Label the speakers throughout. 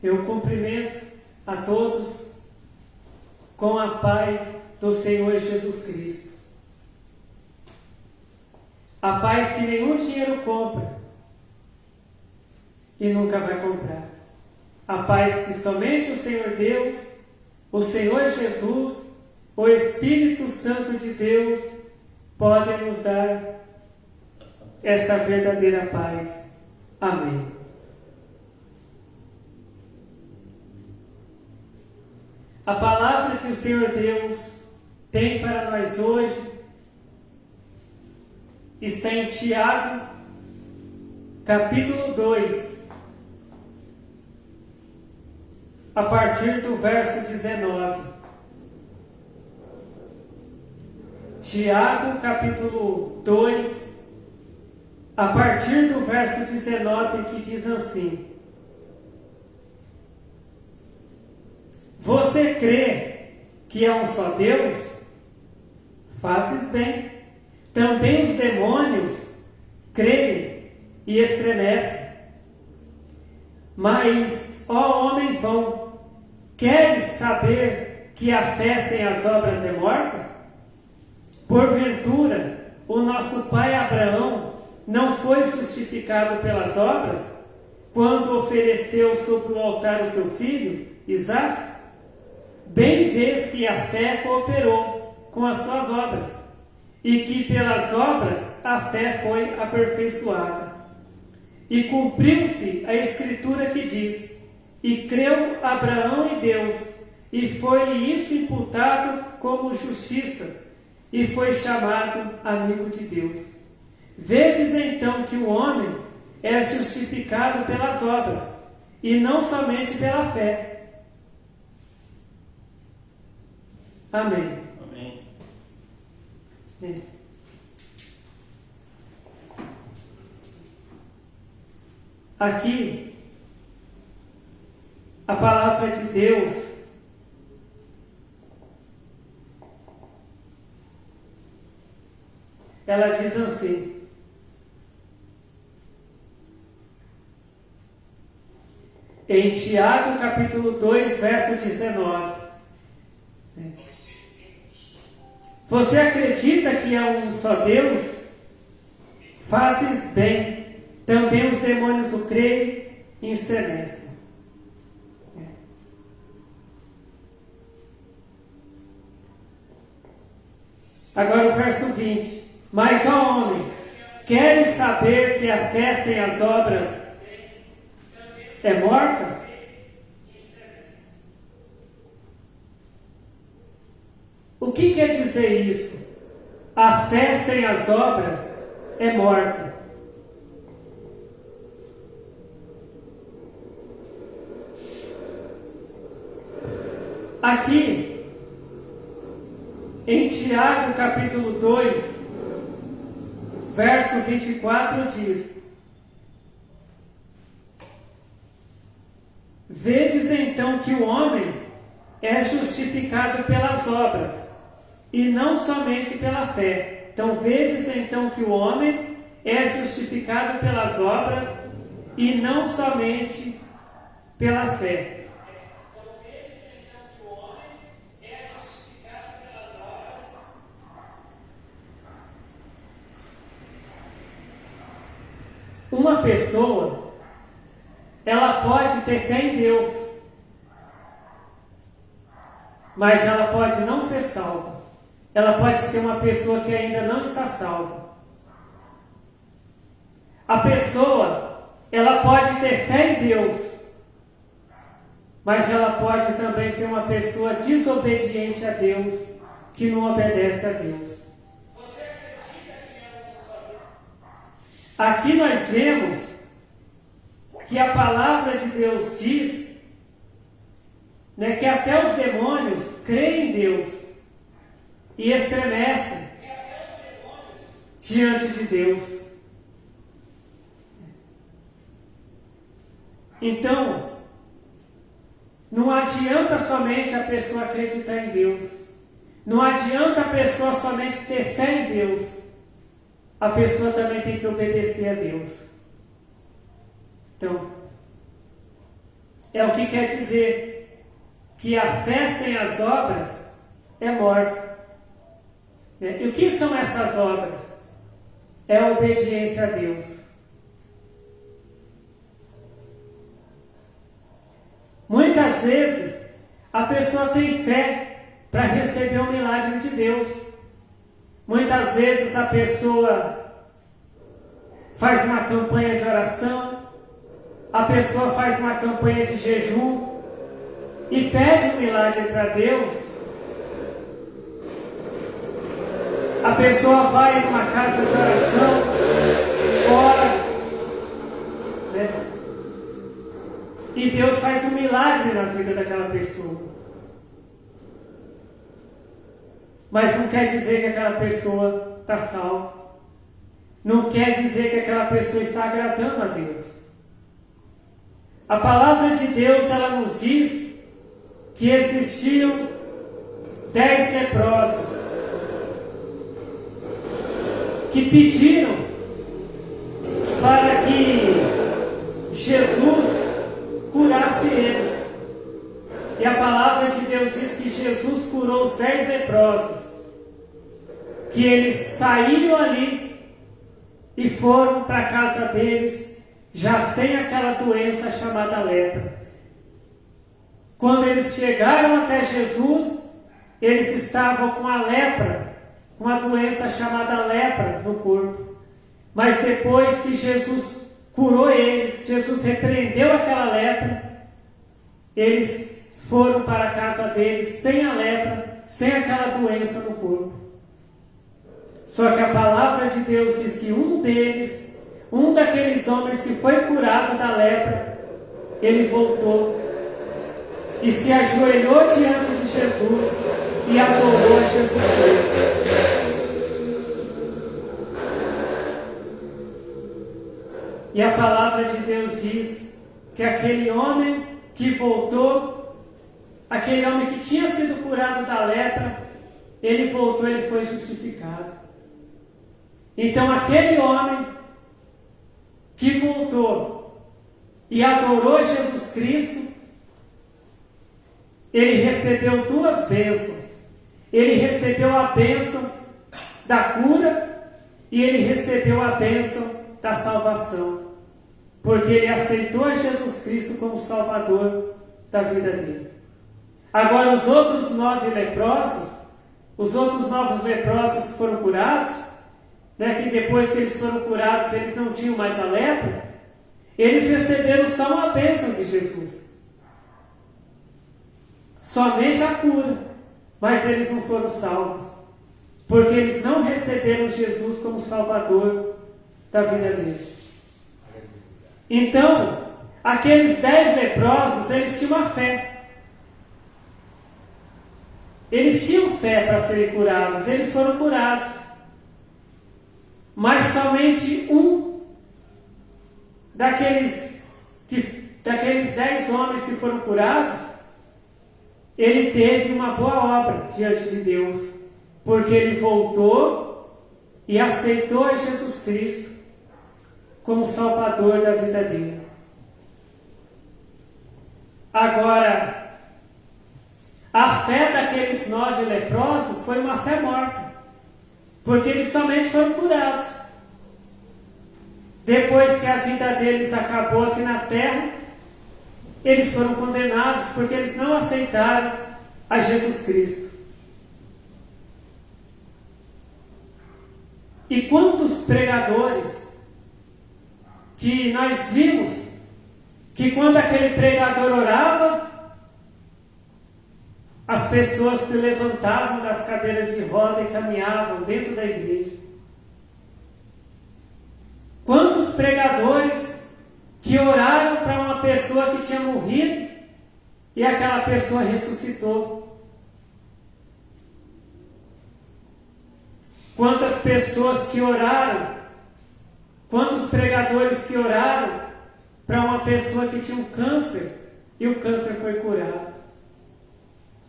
Speaker 1: Eu cumprimento a todos com a paz do Senhor Jesus Cristo. A paz que nenhum dinheiro compra e nunca vai comprar. A paz que somente o Senhor Deus, o Senhor Jesus, o Espírito Santo de Deus podem nos dar esta verdadeira paz. Amém. A palavra que o Senhor Deus tem para nós hoje está em Tiago, capítulo 2, a partir do verso 19. Tiago, capítulo 2, a partir do verso 19, que diz assim: Você crê que há um só Deus? Fazes bem. Também os demônios creem e estremecem. Mas, ó homem vão, queres saber que a fé sem as obras é morta? Porventura, o nosso pai Abraão não foi justificado pelas obras, quando ofereceu sobre o altar o seu filho, Isaque? Bem vês que a fé cooperou com as suas obras, e que pelas obras a fé foi aperfeiçoada. E cumpriu-se a Escritura que diz: E creu Abraão em Deus, e foi-lhe isso imputado como justiça, e foi chamado amigo de Deus. Vedes então que o homem é justificado pelas obras, e não somente pela fé. Amém.
Speaker 2: Amém.
Speaker 1: Aqui, a palavra de Deus ela diz assim: em Tiago, capítulo 2, verso 19. Você acredita que há um só Deus? Fazes bem. Também os demônios o creem e estremecem. Agora o verso 20. Mas, ó homem, queres saber que a fé sem as obras é morta? O que quer dizer isso? A fé sem as obras é morta. Aqui, em Tiago, capítulo 2, verso 24, diz: Vedes então que o homem é justificado pelas obras, e não somente pela fé. Então, vedes então que o homem é justificado pelas obras, e não somente pela fé. Uma pessoa, ela pode ter fé em Deus, mas ela pode não ser salva. Ela pode ser uma pessoa que ainda não está salva. A pessoa, ela pode ter fé em Deus, mas ela pode também ser uma pessoa desobediente a Deus, que não obedece a Deus. Aqui nós vemos que a palavra de Deus diz, que até os demônios creem em Deus e estremecem diante de Deus. Então, não adianta somente a pessoa acreditar em Deus. Não adianta a pessoa somente ter fé em Deus. A pessoa também tem que obedecer a Deus. Então, é o que quer dizer que a fé sem as obras é morta. E o que são essas obras? É a obediência a Deus. Muitas vezes a pessoa tem fé para receber o milagre de Deus. Muitas vezes a pessoa faz uma campanha de oração, a pessoa faz uma campanha de jejum e pede um milagre para Deus. A pessoa vai numa casa de oração, ora, né? E Deus faz um milagre na vida daquela pessoa. Mas não quer dizer que aquela pessoa está salva. Não quer dizer que aquela pessoa está agradando a Deus. A palavra de Deus, ela nos diz que existiam 10 leprosos que pediram para que Jesus curasse eles. E a palavra de Deus diz que Jesus curou os 10 leprosos, que eles saíram ali e foram para a casa deles, já sem aquela doença chamada lepra. Quando eles chegaram até Jesus, eles estavam com a lepra, com a doença chamada lepra no corpo. Mas depois que Jesus curou eles, Jesus repreendeu aquela lepra, eles foram para a casa deles sem a lepra, sem aquela doença no corpo. Só que a palavra de Deus diz que um deles, um daqueles homens que foi curado da lepra, ele voltou e se ajoelhou diante de Jesus e adorou a Jesus Cristo. E a palavra de Deus diz que aquele homem que voltou, aquele homem que tinha sido curado da lepra, ele voltou, ele foi justificado. Então aquele homem que voltou e adorou Jesus Cristo, ele recebeu 2 bênçãos. Ele recebeu a bênção da cura e ele recebeu a bênção da salvação, porque ele aceitou a Jesus Cristo como Salvador da vida dele. Agora os outros 9 leprosos, os outros 9 leprosos que foram curados, né, que depois que eles foram curados, eles não tinham mais a lepra, eles receberam só uma bênção de Jesus. Somente a cura, mas eles não foram salvos, porque eles não receberam Jesus como Salvador da vida deles. Então, aqueles 10 leprosos, eles tinham uma fé. Eles tinham fé para serem curados, eles foram curados. Mas somente um daqueles 10 homens que foram curados, ele teve uma boa obra diante de Deus, porque ele voltou e aceitou a Jesus Cristo como Salvador da vida dele. Agora, a fé daqueles 9 leprosos foi uma fé morta, porque eles somente foram curados. Depois que a vida deles acabou aqui na terra, eles foram condenados porque eles não aceitaram a Jesus Cristo. E quantos pregadores que nós vimos que quando aquele pregador orava, as pessoas se levantavam das cadeiras de roda e caminhavam dentro da igreja. Quantos pregadores que oraram para uma pessoa que tinha morrido e aquela pessoa ressuscitou. Quantas pessoas que oraram, quantos pregadores que oraram para uma pessoa que tinha um câncer e o câncer foi curado.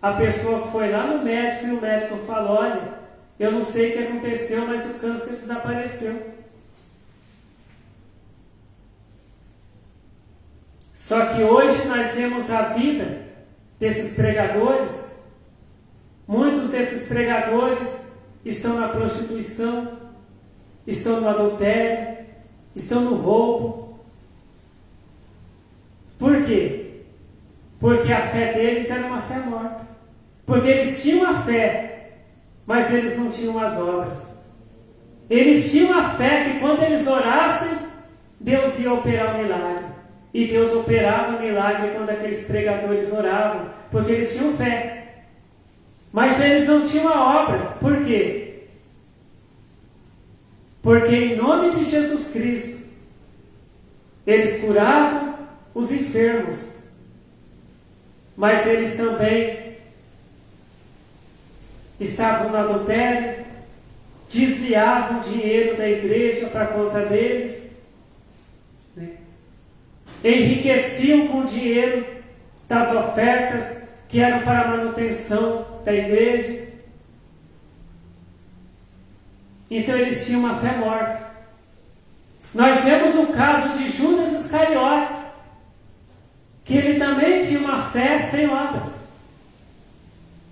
Speaker 1: A pessoa foi lá no médico e o médico falou: olha, eu não sei o que aconteceu, mas o câncer desapareceu. Só que hoje nós vemos a vida desses pregadores. Muitos desses pregadores estão na prostituição, estão no adultério, estão no roubo. Por quê? Porque a fé deles era uma fé morta. Porque eles tinham a fé, mas eles não tinham as obras. Eles tinham a fé que quando eles orassem, Deus ia operar o milagre. E Deus operava o milagre quando aqueles pregadores oravam, porque eles tinham fé. Mas eles não tinham a obra. Por quê? Porque em nome de Jesus Cristo, eles curavam os enfermos. Mas eles também estavam no adultério, desviavam dinheiro da igreja para a conta deles, né? Enriqueciam com o dinheiro das ofertas que eram para a manutenção da igreja. Então eles tinham uma fé morta. Nós vemos o caso de Judas Iscariotes, que ele também tinha uma fé sem obras.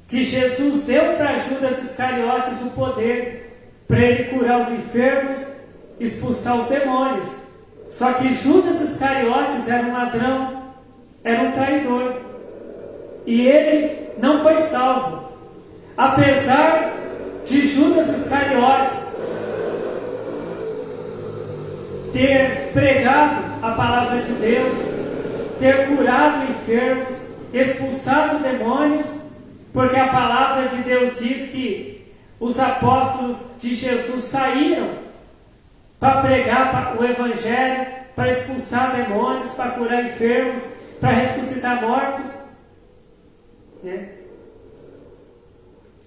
Speaker 1: Que Jesus deu para Judas Iscariotes o poder para ele curar os enfermos, expulsar os demônios. Só que Judas Iscariotes era um ladrão, era um traidor. E ele não foi salvo. Apesar de Judas Iscariotes ter pregado a palavra de Deus, ter curado enfermos, expulsado demônios, porque a palavra de Deus diz que os apóstolos de Jesus saíram para pregar o Evangelho, para expulsar demônios, para curar enfermos, para ressuscitar mortos, né?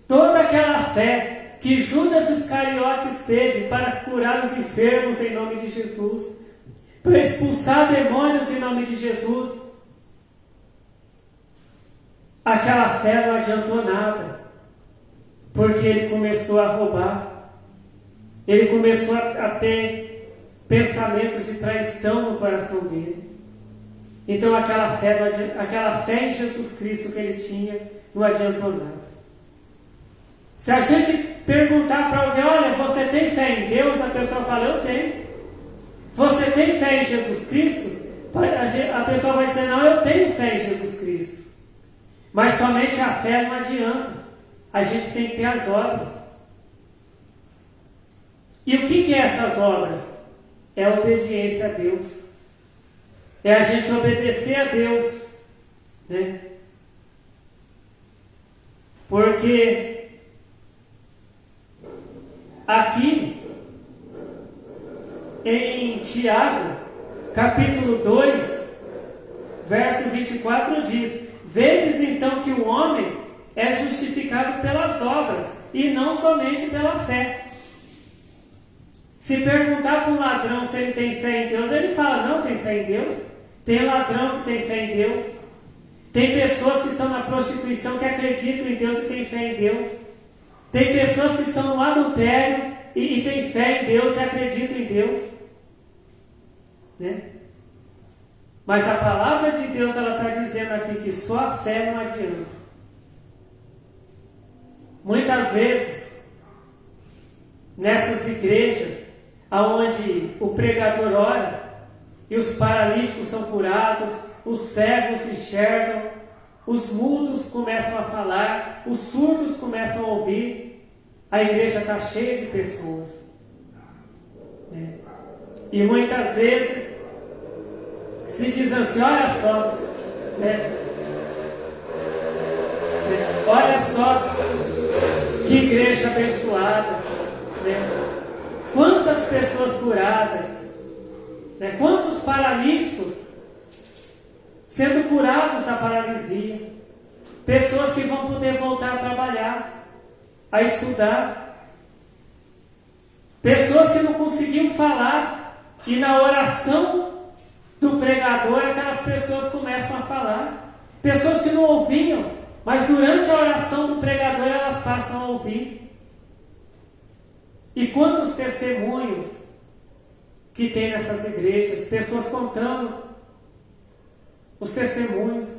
Speaker 1: Toda aquela fé que Judas Iscariotes teve para curar os enfermos em nome de Jesus, para expulsar demônios em nome de Jesus, aquela fé não adiantou nada, porque ele começou a roubar, ele começou a ter pensamentos de traição no coração dele. Então aquela fé em Jesus Cristo que ele tinha não adiantou nada. Se a gente perguntar para alguém, olha, você tem fé em Deus? A pessoa fala, eu tenho. Você tem fé em Jesus Cristo? A pessoa vai dizer, não, eu tenho fé em Jesus Cristo. Mas somente a fé não adianta. A gente tem que ter as obras. E o que é essas obras? É a obediência a Deus. É a gente obedecer a Deus, né? Porque aqui em Tiago, capítulo 2, verso 24 diz: vedes então que o homem é justificado pelas obras e não somente pela fé. Se perguntar para um ladrão se ele tem fé em Deus, ele fala, não, tem fé em Deus. Tem ladrão que tem fé em Deus. Tem pessoas que estão na prostituição que acreditam em Deus e têm fé em Deus. Tem pessoas que estão no adultério e têm fé em Deus e acreditam em Deus, né? Mas a palavra de Deus, ela está dizendo aqui que só a fé não adianta. Muitas vezes, nessas igrejas, onde o pregador ora, e os paralíticos são curados, os cegos enxergam, os mudos começam a falar, os surdos começam a ouvir, a igreja está cheia de pessoas, né? E muitas vezes se diz assim, olha só, né? Olha só que igreja abençoada, né? Quantas pessoas curadas, né? Quantos paralíticos sendo curados da paralisia, pessoas que vão poder voltar a trabalhar, a estudar, pessoas que não conseguiam falar e na oração do pregador aquelas pessoas começam a falar, pessoas que não ouviam, mas durante a oração do pregador elas passam a ouvir. E quantos testemunhos que tem nessas igrejas, pessoas contando os testemunhos.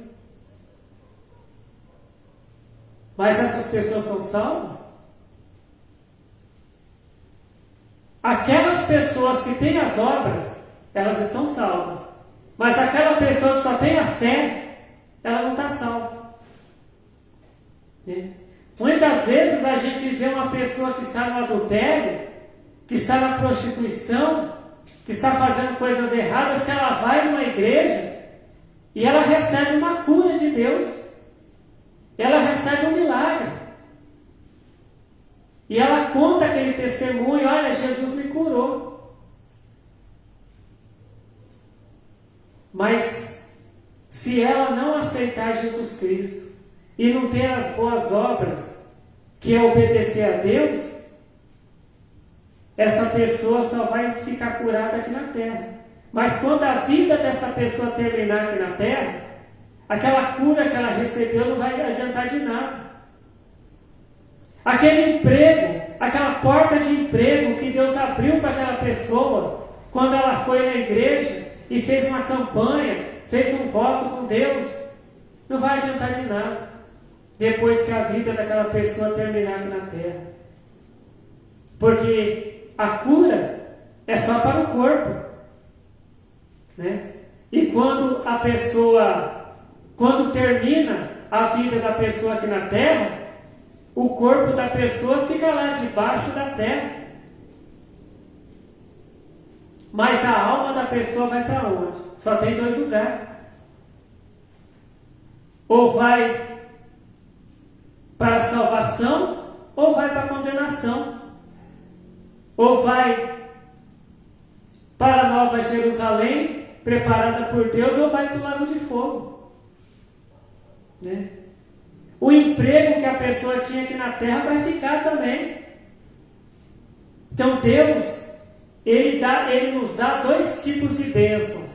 Speaker 1: Mas essas pessoas estão salvas? Aquelas pessoas que têm as obras, elas estão salvas. Mas aquela pessoa que só tem a fé, ela não está salva. Muitas vezes a gente vê uma pessoa que está no adultério, que está na prostituição, que está fazendo coisas erradas, que ela vai numa igreja e ela recebe uma cura de Deus. Ela recebe um milagre. E ela conta aquele testemunho: olha, Jesus me curou. Mas se ela não aceitar Jesus Cristo e não ter as boas obras, que é obedecer a Deus, essa pessoa só vai ficar curada aqui na terra. Mas quando a vida dessa pessoa terminar aqui na terra, aquela cura que ela recebeu não vai adiantar de nada. Aquele emprego, aquela porta de emprego que Deus abriu para aquela pessoa, quando ela foi na igreja e fez uma campanha, fez um voto com Deus, não vai adiantar de nada, depois que a vida daquela pessoa terminar aqui na terra. Porque a cura é só para o corpo, né? E quando a pessoa, quando termina a vida da pessoa aqui na terra, o corpo da pessoa fica lá debaixo da terra. Mas a alma da pessoa vai para onde? Só tem dois lugares. Ou vai para a salvação, ou vai para a condenação. Ou vai para a Nova Jerusalém, preparada por Deus, ou vai para o lago de fogo. Né? O emprego que a pessoa tinha aqui na terra vai ficar também. Então Deus, Ele nos dá dois tipos de bênçãos: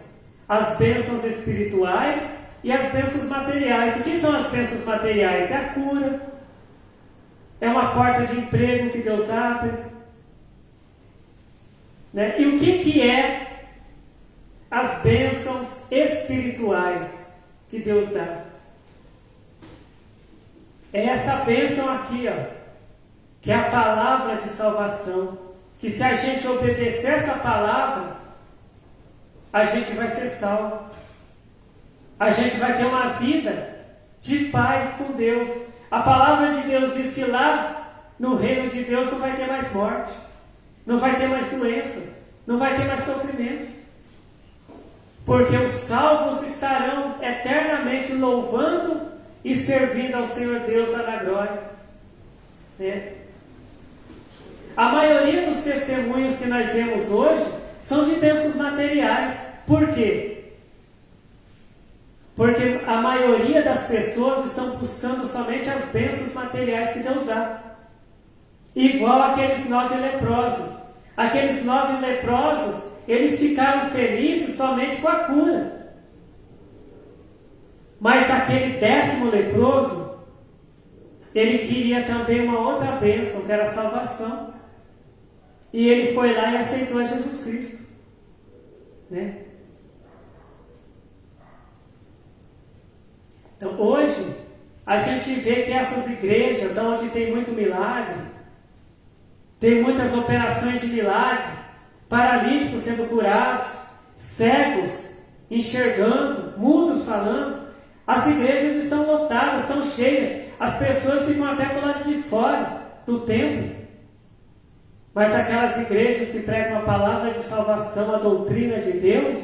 Speaker 1: as bênçãos espirituais e as bênçãos materiais. O que são as bênçãos materiais? É a cura, é uma porta de emprego que Deus abre, né? E o que é as bênçãos espirituais que Deus dá? É essa bênção aqui, ó, que é a palavra de salvação. Que se a gente obedecer essa palavra, a gente vai ser salvo. A gente vai ter uma vida de paz com Deus. A palavra de Deus diz que lá no reino de Deus não vai ter mais morte, não vai ter mais doenças, não vai ter mais sofrimentos. Porque os salvos estarão eternamente louvando e servindo ao Senhor Deus lá na glória. Né? A maioria dos testemunhos que nós vemos hoje são de bênçãos materiais. Por quê? Porque a maioria das pessoas estão buscando somente as bênçãos materiais que Deus dá. Igual aqueles 9 leprosos. Aqueles 9 leprosos, eles ficaram felizes somente com a cura. Mas aquele 10º leproso, ele queria também uma outra bênção, que era a salvação. E ele foi lá e aceitou a Jesus Cristo. Né? Então hoje, a gente vê que essas igrejas, onde tem muito milagre, tem muitas operações de milagres, paralíticos sendo curados, cegos enxergando, mudos falando, as igrejas estão lotadas, estão cheias, as pessoas ficam até para o lado de fora do templo. Mas aquelas igrejas que pregam a palavra de salvação, a doutrina de Deus,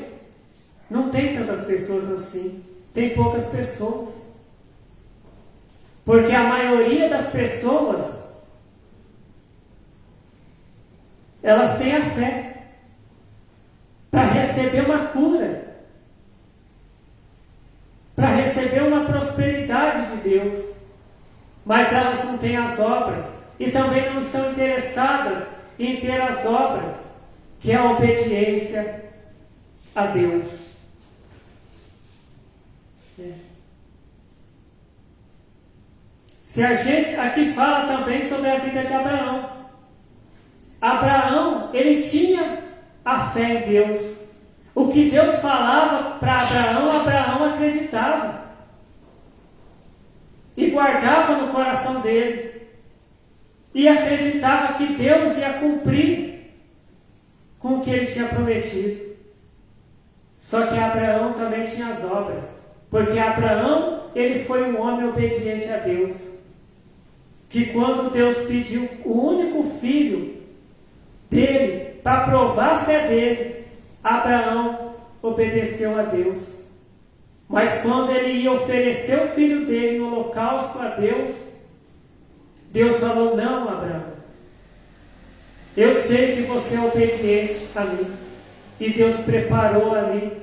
Speaker 1: não tem tantas pessoas assim. Tem poucas pessoas. Porque a maioria das pessoas, elas têm a fé para receber uma cura, para receber uma prosperidade de Deus. Mas elas não têm as obras e também não estão interessadas em ter as obras, que é a obediência a Deus. Se a gente aqui fala também sobre a vida de Abraão. Abraão, ele tinha a fé em Deus. O que Deus falava para Abraão, Abraão acreditava. E guardava no coração dele. E acreditava que Deus ia cumprir com o que ele tinha prometido. Só que Abraão também tinha as obras. Porque Abraão, ele foi um homem obediente a Deus. Que quando Deus pediu o único filho dele, para provar a fé dele, Abraão obedeceu a Deus. Mas quando ele ia oferecer o filho dele em holocausto a Deus, Deus falou: não, Abraão, eu sei que você é obediente a mim. E Deus preparou ali,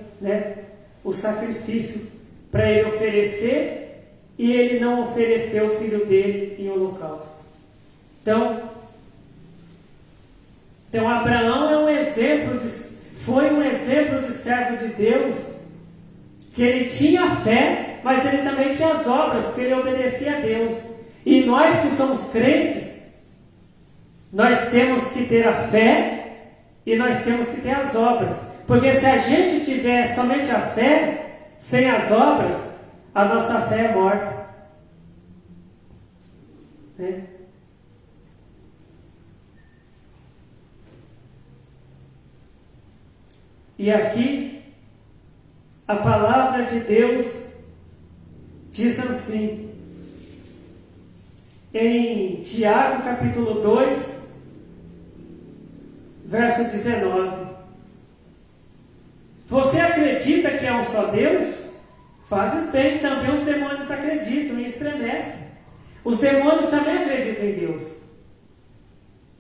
Speaker 1: o sacrifício para ele oferecer, e ele não ofereceu o filho dele em holocausto. Então Abraão foi um exemplo de servo de Deus, que ele tinha fé, mas ele também tinha as obras, porque ele obedecia a Deus. E nós que somos crentes, nós temos que ter a fé e nós temos que ter as obras. Porque se a gente tiver somente a fé, sem as obras, a nossa fé é morta. E aqui, a palavra de Deus diz assim, em Tiago capítulo 2, verso 19. Você acredita que há um só Deus? Fazes bem, também os demônios acreditam e estremecem. Os demônios também acreditam em Deus.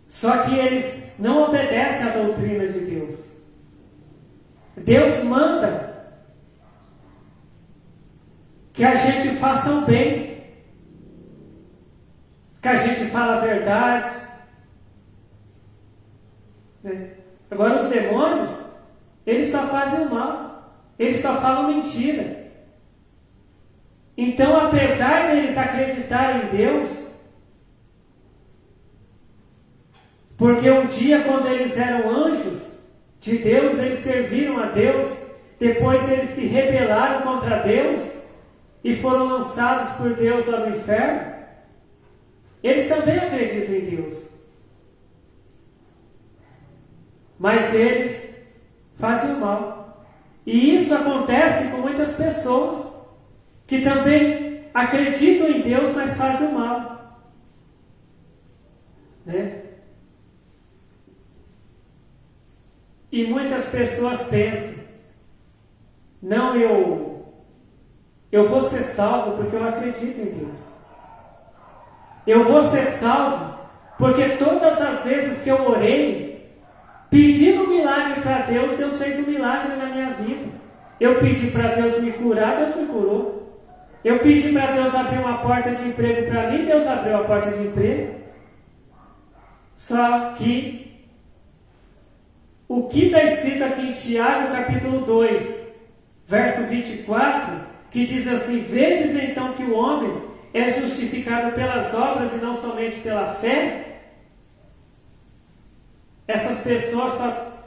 Speaker 1: Só que eles não obedecem à doutrina de Deus. Deus manda que a gente faça o bem, que a gente fale a verdade. Agora os demônios, eles só fazem o mal, eles só falam mentira. Então, apesar deles acreditarem em Deus, porque um dia quando eles eram anjos de Deus, eles serviram a Deus, depois eles se rebelaram contra Deus e foram lançados por Deus lá no inferno, eles também acreditam em Deus. Mas eles fazem o mal. E isso acontece com muitas pessoas que também acreditam em Deus, mas fazem o mal. E muitas pessoas pensam: não, eu vou ser salvo porque eu acredito em Deus. Eu vou ser salvo porque todas as vezes que eu orei, pedindo um milagre para Deus, Deus fez um milagre na minha vida. Eu pedi para Deus me curar, Deus me curou. Eu pedi para Deus abrir uma porta de emprego para mim, Deus abriu a porta de emprego. Só que o que está escrito aqui em Tiago capítulo 2, verso 24, que diz assim: vedes então que o homem é justificado pelas obras e não somente pela fé. Essas pessoas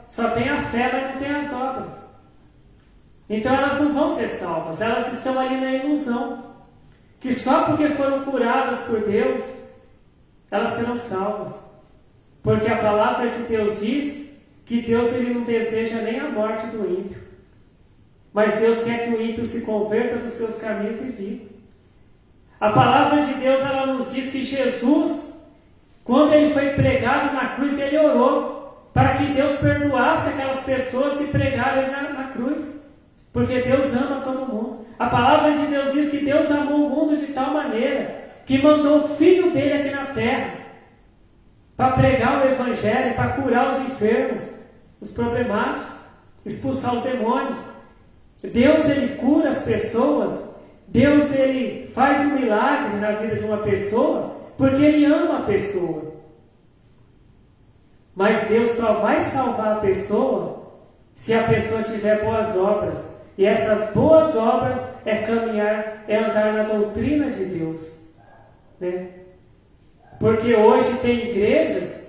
Speaker 1: só têm a fé, mas não têm as obras. Então elas não vão ser salvas, elas estão ali na ilusão, que só porque foram curadas por Deus, elas serão salvas. Porque a palavra de Deus diz que Deus ele não deseja nem a morte do ímpio, mas Deus quer que o ímpio se converta dos seus caminhos e viva. A palavra de Deus ela nos diz que Jesus, quando ele foi pregado na cruz, ele orou para que Deus perdoasse aquelas pessoas que pregaram ele na cruz, porque Deus ama todo mundo. A palavra de Deus diz que Deus amou o mundo de tal maneira que mandou o Filho dele aqui na terra para pregar o Evangelho, para curar os enfermos, os problemáticos, expulsar os demônios. Deus ele cura as pessoas, Deus ele faz um milagre na vida de uma pessoa, porque ele ama a pessoa. Mas Deus só vai salvar a pessoa se a pessoa tiver boas obras. E essas boas obras é caminhar, é andar na doutrina de Deus. Porque hoje tem igrejas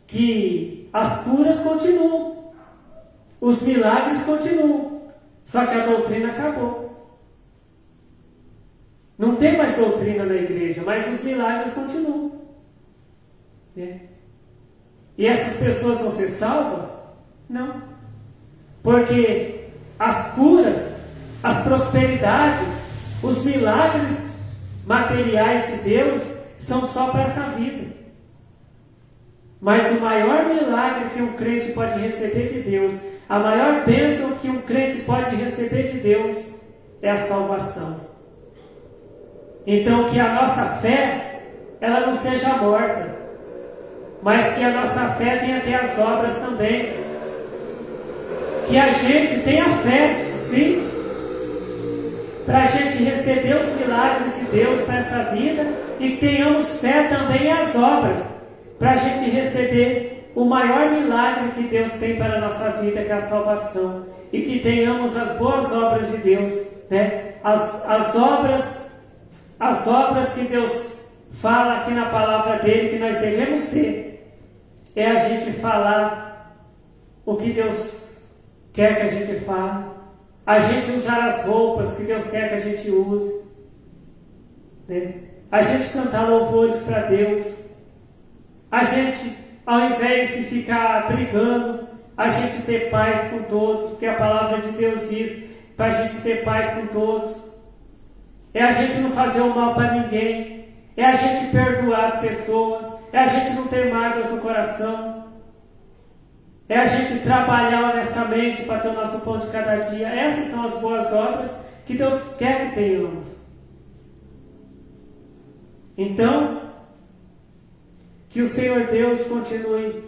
Speaker 1: que as curas continuam. Os milagres continuam, só que a doutrina acabou. Não tem mais doutrina na igreja, mas os milagres continuam. Né? E essas pessoas vão ser salvas? Não. Porque as curas, as prosperidades, os milagres materiais de Deus são só para essa vida. Mas o maior milagre que um crente pode receber de Deus, a maior bênção que um crente pode receber de Deus é a salvação. Então que a nossa fé, ela não seja morta, mas que a nossa fé tenha até as obras também. Que a gente tenha fé, sim, para a gente receber os milagres de Deus para essa vida, e tenhamos fé também às obras, para a gente receber o maior milagre que Deus tem para a nossa vida, que é a salvação, e que tenhamos as boas obras de Deus, né? As obras que Deus fala aqui na palavra dele que nós devemos ter, é a gente falar o que Deus quer que a gente fale, a gente usar as roupas que Deus quer que a gente use, né? A gente cantar louvores para Deus, a gente, ao invés de ficar brigando, a gente ter paz com todos, porque a palavra de Deus diz para a gente ter paz com todos. É a gente não fazer o mal para ninguém, é a gente perdoar as pessoas, é a gente não ter mágoas no coração, é a gente trabalhar honestamente para ter o nosso pão de cada dia. Essas são as boas obras que Deus quer que tenhamos. Então, que o Senhor Deus continue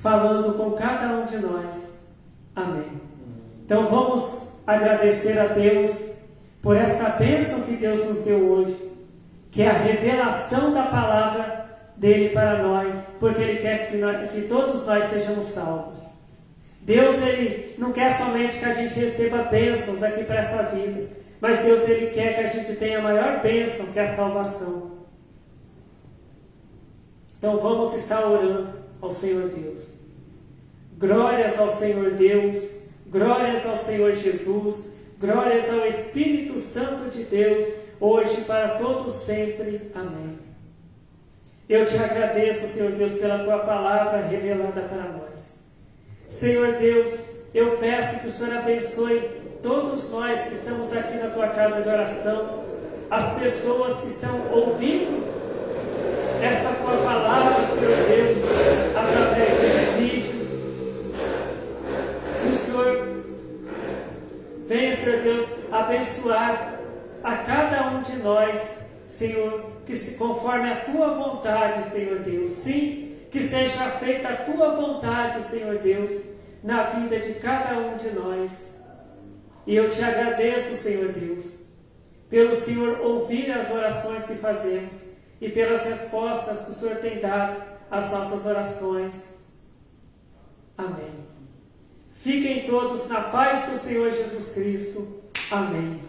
Speaker 1: falando com cada um de nós. Amém. Então vamos agradecer a Deus por esta bênção que Deus nos deu hoje, que é a revelação da palavra dele para nós, porque ele quer que todos nós sejamos salvos. Deus, ele não quer somente que a gente receba bênçãos aqui para essa vida, mas Deus, ele quer que a gente tenha a maior bênção, que é a salvação. Então vamos estar orando ao Senhor Deus. Glórias ao Senhor Deus, glórias ao Senhor Jesus, glórias ao Espírito Santo de Deus, hoje e para todos sempre. Amém. Eu te agradeço, Senhor Deus, pela tua palavra revelada para nós. Senhor Deus, eu peço que o Senhor abençoe todos nós que estamos aqui na tua casa de oração, as pessoas que estão ouvindo esta tua palavra, Senhor Deus, através desse vídeo. Que o Senhor venha, Senhor Deus, abençoar a cada um de nós, Senhor, que se conforme a tua vontade, Senhor Deus. Sim, que seja feita a tua vontade, Senhor Deus, na vida de cada um de nós. E eu te agradeço, Senhor Deus, pelo Senhor ouvir as orações que fazemos e pelas respostas que o Senhor tem dado às nossas orações. Amém. Fiquem todos na paz do Senhor Jesus Cristo. Amém.